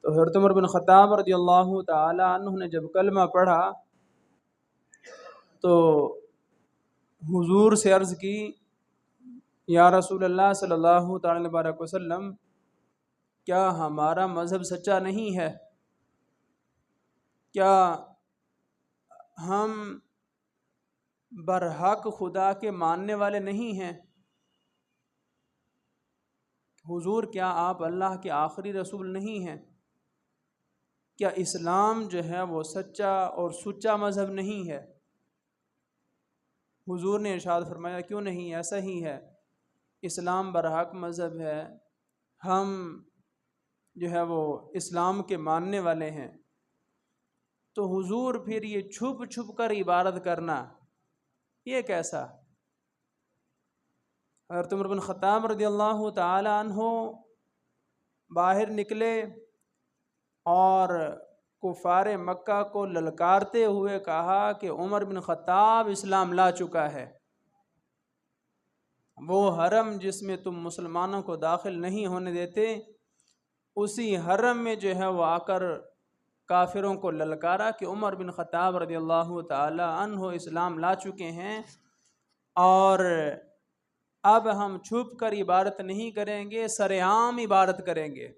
تو حضرت عمر بن خطاب رضی اللہ تعالی عنہ نے جب کلمہ پڑھا تو حضور سے عرض کی، یا رسول اللہ صلی اللہ تعالی وبارک وسلم، کیا ہمارا مذہب سچا نہیں ہے؟ کیا ہم برحق خدا کے ماننے والے نہیں ہیں؟ حضور، کیا آپ اللہ کے آخری رسول نہیں ہیں؟ کیا اسلام جو ہے وہ سچا اور سچا مذہب نہیں ہے؟ حضور نے ارشاد فرمایا، کیوں نہیں، ایسا ہی ہے، اسلام برحق مذہب ہے، ہم جو ہے وہ اسلام کے ماننے والے ہیں۔ تو حضور پھر یہ چھپ چھپ کر عبادت کرنا، یہ کیسا؟ حضرت عمر بن خطاب رضی اللہ تعالی عنہ باہر نکلے اور کفار مکہ کو للکارتے ہوئے کہا کہ عمر بن خطاب اسلام لا چکا ہے۔ وہ حرم جس میں تم مسلمانوں کو داخل نہیں ہونے دیتے، اسی حرم میں جو ہے وہ آ کر کافروں کو للکارا کہ عمر بن خطاب رضی اللہ تعالی عنہ اسلام لا چکے ہیں، اور اب ہم چھپ کر عبادت نہیں کریں گے، سر عام عبادت کریں گے۔